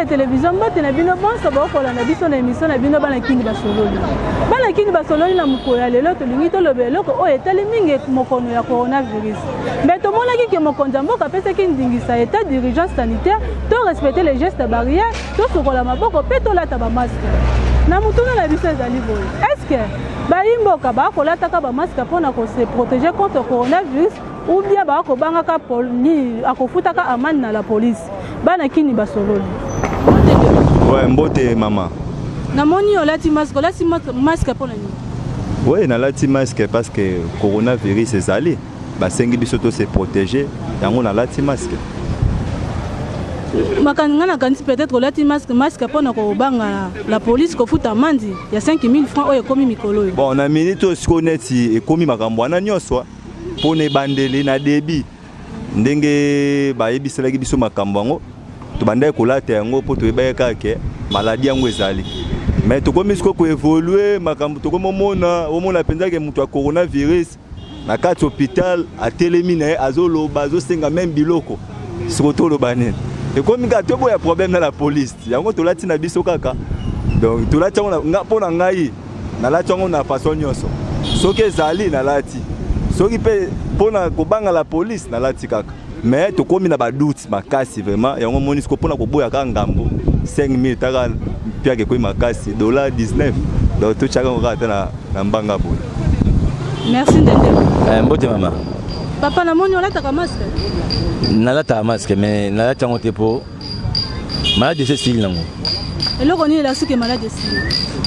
télévision mbote na bino bonso bakolanda biso na émission na bino bana kini basololi. Bana kini basololi na mukoya lelo tolingi toloba eloko oyo etali mingi mokono ya coronavirus. Mais tomonaki ke mokonzi mboka apesaki ndingisa état d'urgence sanitaire to respecter les gestes barrières to sokola maboko pe tolata ba masque. Na mutuna na biso ezali boye. Est-ce que bayimboka bakolataka ba masque mpona ko se protéger contre coronavirus ou bien bakobangaka poli akofutaka amani na la police? Bana kini basololi. Ouais, mbote maman. Namoni olati masque mpona nini? Oui, nalati masque parce que coronavirus ezali. Basengi biso to se protéger, yango nalati masque. Makangana kanisi peut-être olati masque mpona kobanga la police kofuta amandi ya 5000 francs oyo ekomi mikolo. Bon, na minute oskoneti ekomi makambo wana nyoswa pona ebandeli na debi. Ndenge bayebiselaki biso makambo yango tobandaki kolata yango po toyebaka ke maladie yango ezali. Mais tokomi siko ko évoluer makambo tokomona penza ke mutu ya coronavirus na kati hôpital atelemi na ye azoloba azosenga même biloko siko toloba nini. Ekomi ka tobo ya problème na la police yango tolati na biso kaka. Donc tolati yango mpona ngai nalati yango na façon nyonso. Soki ezali nalati soki pe pona kobanga la police na lati kaka. Mais tokomi na ba doute makasi vraiment yango moni siko pona koboya ka ngambo 5000 taka pia ke koyi makasi $19. Donc to chaka ngaka na mbanga boy. Merci Ndende. Mbote mama. Papa na moni olata ka masque? Nalata masque mais nalata ngo tepo. Malade de style nango. Eloko ni la suke malade de style.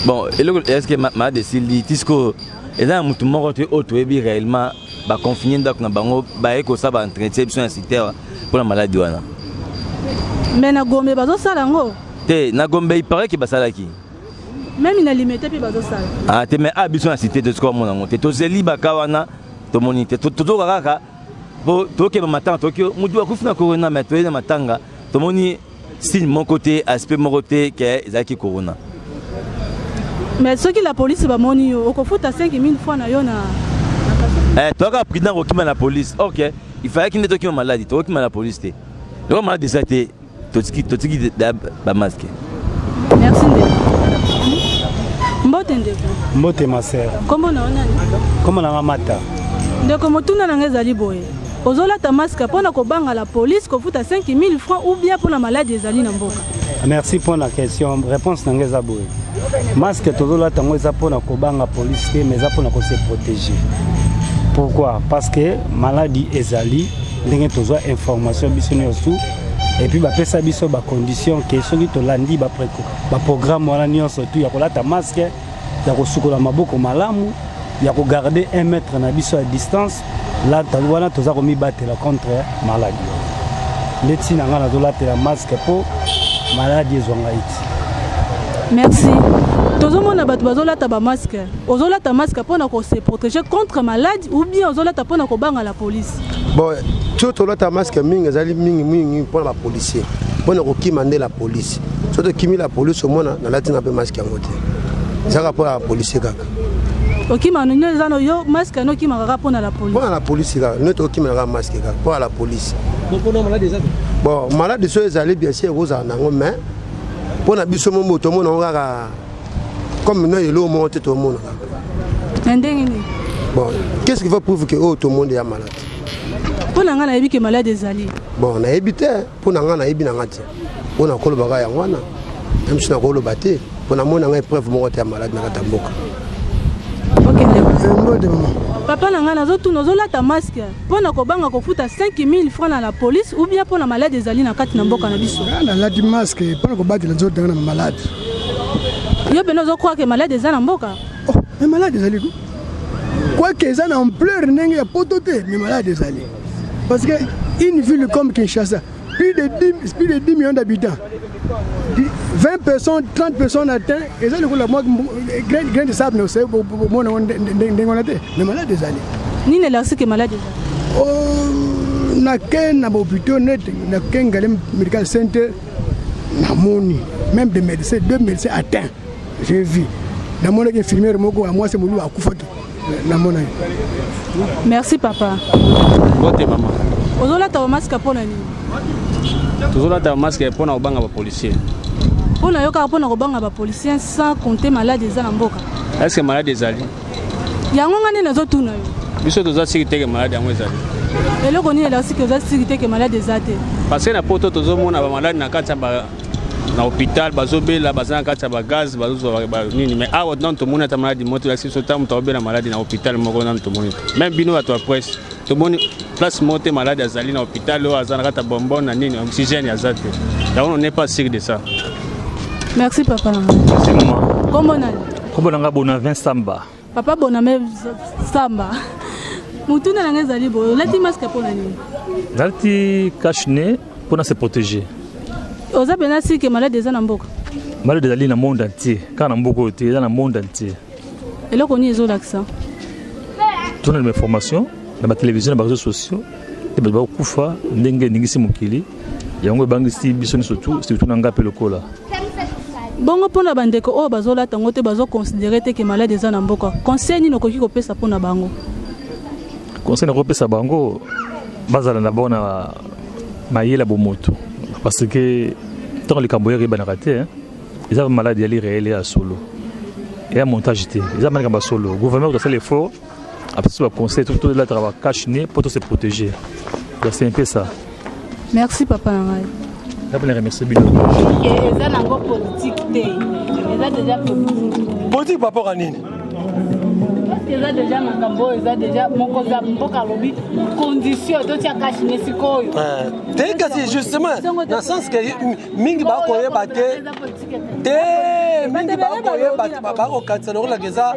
Bon, eloko est-ce que malade de style tisco et là mutu moko te auto ebi réellement ba confiner ndako na bango ba eko sa ba entretien biso na cité pour la maladie wana. Mais na gombe bazo sala ngo. Te na gombe il paraît que basalaki. Même na limité pe bazo sala. Ah te mais biso na cité de score mona ngo te to zeli bakawana to monite to kaka bo to ke matin to ke mutu akufuna corona mais to na matanga to moni signe mon côté aspect mon côté que ezaki corona. Mais ce que la police va moni au kofuta 5000 fois na yo na toi as pris dans la police. OK, il fallait qu'il ne te qui maladie, toi qui la police té. Le malade ça té totiki ba masque. Merci Mbote ndeko. Mbote ma sœur. Comment na onani? Comment na mata? Ndeko motuna na ngezali boye. Ozolata masque pona ko banga la police ko futa 5000 francs ou bien pour la maladie ezali na mboka. Merci pour la question. Réponse na ngeza boye. Masque tozolata ngeza pona ko banga police té mais za pona ko se protéger. Pourquoi? Parce que maladie ezali ndenge tozo information biso nyonso et puis ba pesa biso ba condition que soki to landi ba programme wana nyonso tu ya kolata masque ya ko sukola maboko malamu ya ko garder 1 mètre na biso à distance là wana toza ko mi batela contre maladie ndeti na ngana zolata la masque po maladie ezonga iti. Merci. Tozomona bato bazolata ba masque. Ozolata masque pona ko se protéger contre maladie ou bien ozolata pona ko banga la police. Bon, tu tolata masque mingi ezali mingi pour la policier. Pona ko kimande la police. Soto kimi la police au mona na lati na pe masque yango te. Ça rapport à la police kaka. Okimano nyezano yo masque no kimaka pona la police. Pona la police kaka, no to kimaka masque kaka pour la police. Bon malade ezali. Bon, malade so ezali bien sûr roza nango mais pona biso mo moto mona ngaka comme nous il monte tout le monde. Bon, qu'est-ce qui va prouver que tout le monde est malade? Pour nous, on a que malade des alliés. Bon, on a évité. Pour nous, on a évité. On a collé bagay ngwana. Même si on a collé baté, pour nous on a preuve mon était malade na katamboka. OK. Papa nanga nazo tout nozo la ta masque. Pour na ko banga ko futa 5000 francs na la police ou bien pour la malade des alliés na kati na mboka na biso. Na la di masque pour ko battre les autres dans la malade. Yo benozo croire que malade des mboka. Oh, mais malade des alliés. Quoi que ça en pleurs n'enge ya pototé, mais malade des alliés. Parce que une ville comme Kinshasa, plus de 10 millions d'habitants. 20 personnes, 30 personnes atteintes, et ça, le grain de sable, c'est pour moi, mais malade des alliés. Ni ne l'a que malade des alliés. Oh, n'a qu'un hôpital net, n'a qu'un galem medical center, n'a moni, même des médecins, 2 médecins atteints. J'ai vu. Dans mon infirmière, moi, c'est mon loup à Koufato. Merci, papa. Bonne maman. Ozola ta masque pour la nuit. Ozola ta masque pour la policier. Pour na yoka pona kobanga ba policiers sans compter malade eza na mboka. Est-ce que malade ezali? Yango ngani nazo tuna yo. Biso toza sécurité que malade yango ezali. Eloko ni la sécurité que malade ezate. Parce que na poto tozo mona ba malade na kati ba na hôpital bazobela bazana kati ba gaz bazo ba nini mais awa non to mona ta malade moto la siso ta moto obela malade na hôpital moko na to mona. Même bino à toi presse. To mona place moté malade azali na hôpital o azana kata bonbon na nini oxygène azate. Là on n'est pas sûr de ça. Merci papa. C'est moi. Comment on a? Comment on a Bonavin Samba? Papa Boname Samba. Mutuna nanga zali bo, lati masque pour nani? Lati cache-nez pour se protéger. Oza bena si que malade eza na mboka. Malade ezali na monde entier. Kana mboka ote eza na monde entier. Eloko ni ezo laksa. Tuna na information na ba télévision na ba réseaux sociaux et ba kufa ndenge ningisi mukili. Yango bangisi biso surtout na ngape lokola. Bongo pona bandeko o bazola tango te bazo considérer te que malade eza na mboka. Conseil ni nokoki kopesa pona bango. Conseil na kopesa bango bazala na bona mayela bomoto parce que tant les camboyeurs ba na raté ils avaient maladie ali réel et à solo. Et à montage té. Ils avaient ba solo. Le gouvernement doit faire l'effort après ce conseil tout là travail cache-nez pour se protéger. C'est un peu ça. Merci papa Ngai. Je remercie bien. Eza nango politique te. Eza déjà politique. Politique par rapport à nini? Eza déjà makambo, eza déjà moko za mboka lobi condition to tia cash nesikoyo. Te kasi justement dans le sens que mingi ba ko yeba te. Te mingi ba ko yeba ba ko katsa lo la geza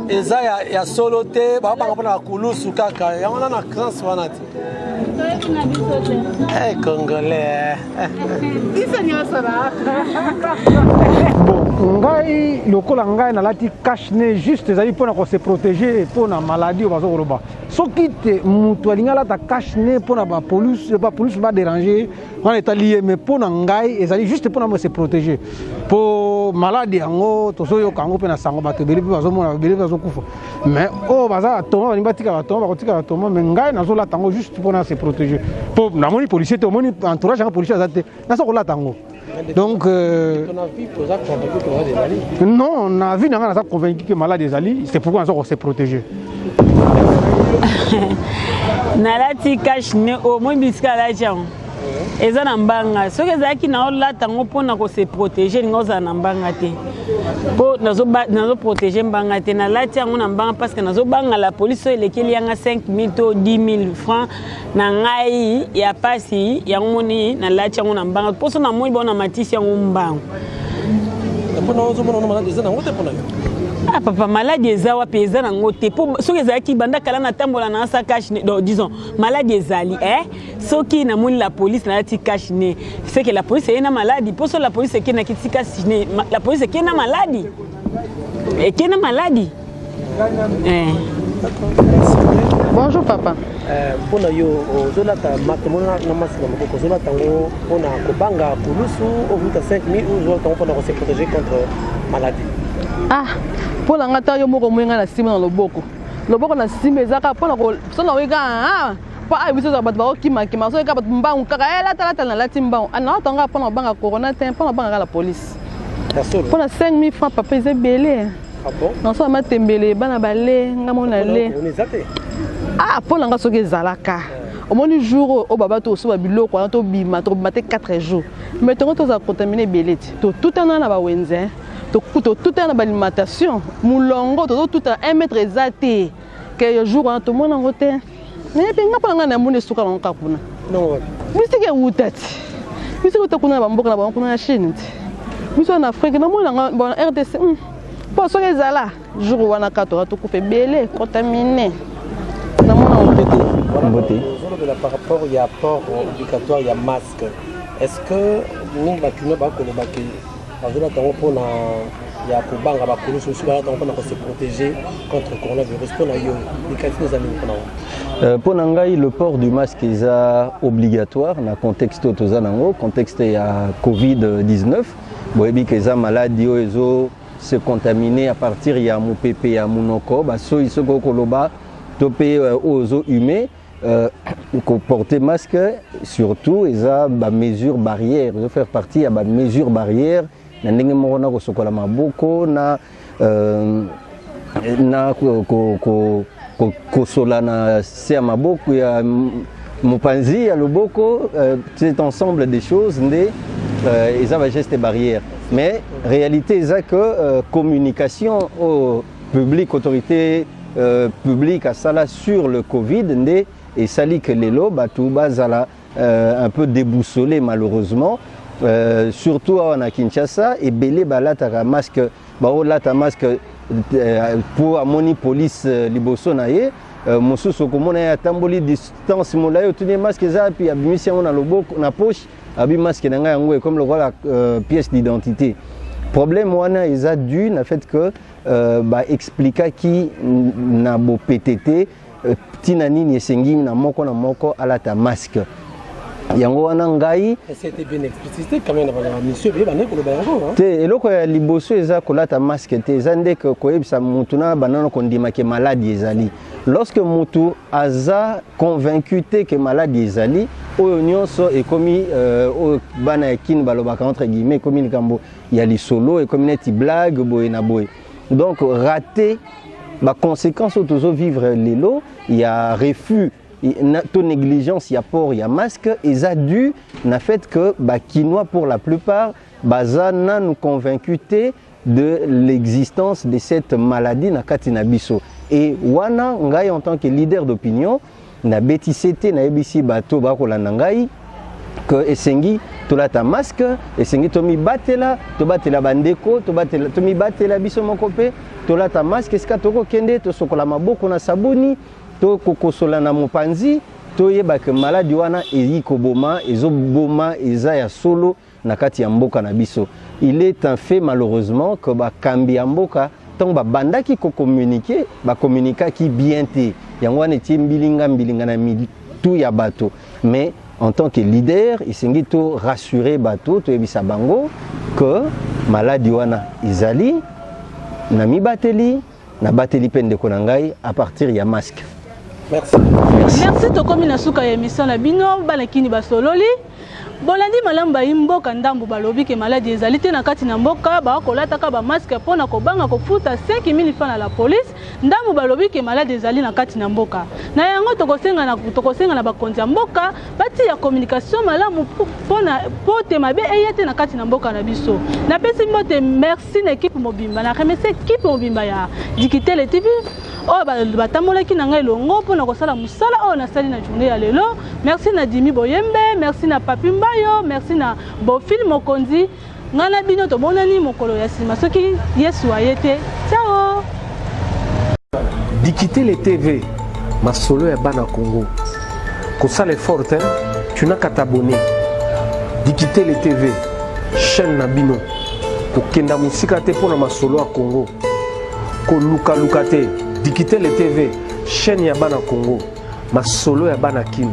eza ya solo te ba ba na kulusu kaka. Ya wana na classe wana te. Eh congolais. Bon, ngai lokola ngai na lati cache-nez juste ezali pona ko se protéger pona maladie bazo koloba. Soki te mutu alinga lata cache-nez pona ba police ba déranger, on est lié mais pona ngai ezali juste pona mo se protéger. Po maladie yango tozo yo kango pena sango bato beli bazo mona beli bazo kufa. Mais oh baza toma ba nimbatika ba toma ba kotika ba toma mais ngai nazo la tango juste pona se protéger. Po na moni policier te moni entourage ya policier azate. Na so ko la tango. Donc, non, on a vu convaincu que malade des alliés, c'est pourquoi on s'est protégé. Nalati cache-nez au moins bisca la jam. Eza na mbanga. So que zaki na ola tango pona ko se protéger ngoza na mbanga te. Po nazo protéger mbanga te na lati yango na mbanga parce que nazo banga la police elekeli yanga 5000 to 10000 francs na ngai ya pasi yango moni na lati yango na mbanga. Poso na moi bona matisi yango mbanga. Pona ozo mona malade eza na ngote pona yo. Ah papa maladie ezawa peza na ngote po soki ezaki banda kala na tambola na sa cache-nez disons maladie ezali soki na moni la police na lati cache-nez c'est que la police est na maladie po so la police est na kiti cache-nez la police est na maladie et qui na maladie Bonjour papa. Pona yo ozola ta matemona na masika moko ozola tango pona kobanga kulusu au bout de 5000 ou ozola tango pona se protéger contre maladie. Ah, pour la ngata yo moko mwenga na sima na loboko. Loboko na sima ezaka pour na ko so na weka pa ai biso za bat ba okima kima so eka bat mbangu kaka lata na lati mbangu. Ana tanga pour na banga corona te pour na banga la police. Pour na 5000 francs papa ezebele. Ah bon? Non so matembele bana balé ngamona le. On est zaté. Ah, pour la ngaso ke zalaka. Au moins du jour au baba to so ba biloko na to bima to maté 4 jours. Mais to za contaminer beleti. To tout un an na ba wenze. Tout est en alimentation. Moulongo, tout est 1 mètre exacté. Que jour tout le monde en route. Mais bien pas ngana mune suka na kapuna. Non. Bisike utati. Bisike utakuna ba mboka na ba kuna Chine. Biso na Afrique na mona ba RDC. Pas so ezala. Jour wana kato to kufe belé contaminé. Na mona beauté. Par rapport il y a port obligatoire, il y a masque. Est-ce que nous va tuner ba ko ba il y a se protéger contre le coronavirus. Pour le port du masque est obligatoire dans le contexte de la Covid-19. Les maladies se contaminent à partir de mon pépé, à mon oko, ils se aux eaux humaines. Porter masque, surtout, ils ont des mesures barrières. Ils faire partie de mesures barrières. na ndenge moko na kosokola maboko na na kosola na se ya maboko ya mopanzi ya loboko, cet ensemble de choses nde eza ba geste barrière. Mais réalité eza que communication au public, autorité publique à sala sur le Covid nde et sali que lelo batu bazala un peu déboussolé malheureusement, surtout à Kinshasa et belé balata masque baolata masque pour amoni police liboso na ye mosusu komona ya tamboli distance molayo tuni masque za puis abimisi na loboko na poche abi masque na ngai yango comme le voilà pièce d'identité. Problème wana eza dû na fait que ba expliquer qui na bo PTT tina nini esengi na moko alata masque yango wana ngai c'était bien explicité quand même na monsieur be bana ko loba te eloko ya liboso eza kolata masque te eza ndeke koyebisa mutu na banana kondima ke maladie ezali. Lorsque mutu aza convaincu te que maladie ezali oyo nyonso ekomi bana ya kin balobaka entre guillemets ekomi likambo ya lisolo ekomi neti blague boye na boye. Donc rater ba conséquence autozo vivre lelo, il y a refus, ton négligence, il y a port, il y a masque, et ça dû na fait que ba Kinois pour la plupart bazana nous convaincus de l'existence de cette maladie na katina biso. Et wana ngai en tant que leader d'opinion na betisete na ebisi bato ba kolanda ngai que esengi tolata masque esengi tomi batela to batela bandeko to batela tomi batela biso moko pe tolata masque eska toko kende to sokola maboko na sabuni to kokosola na mopanzi to yeba ke maladie wana eziko boma ezoboma eza ya solo na kati ya mboka na biso. Il est un fait malheureusement que ba kambi ya mboka tant ba bandaki ko communiquer ba communiquer qui bien te yango wana timbilinga na mitu ya bato. Mais en tant que leader, il s'engage to rassurer bato to ebisa bango que maladie wana izali na mi bateli na bateli pende konangai à partir ya masque. Merci. Merci to komi na suka ya émission na bino balakini basololi. Bolandi malamba imboka ndambu balobi ke maladie ezali te na kati na mboka ba kolata ka ba masque pona ko banga ko futa 5000 francs na la police ndambu balobi ke maladie ezali na kati na mboka na yango tokosenga na bakonzi ya mboka bati ya communication malamu pona pote mabe eyete na kati na mboka na biso na pesi mbote. Merci na équipe mobimba na remercier équipe mobimba ya Dikitel TV o batamolaki na ngai longo pona kosala musala o na sali na journée ya lelo. Merci na Dimi Boyembe, merci na Papi Mbayo, merci na Bofil Mokonzi. Ngana bino to bonani mokolo ya sima soki Yesu ayete. Ciao. Dikitel TV, masolo ya bana Congo. Kosala fort hein, tu n'as qu'à t'abonner. Dikitel TV, chaîne na bino. Kokenda musika te pona masolo ya Congo. Ko luka te. Dikitel TV, chaîne ya bana Congo. Masolo ya bana Kin.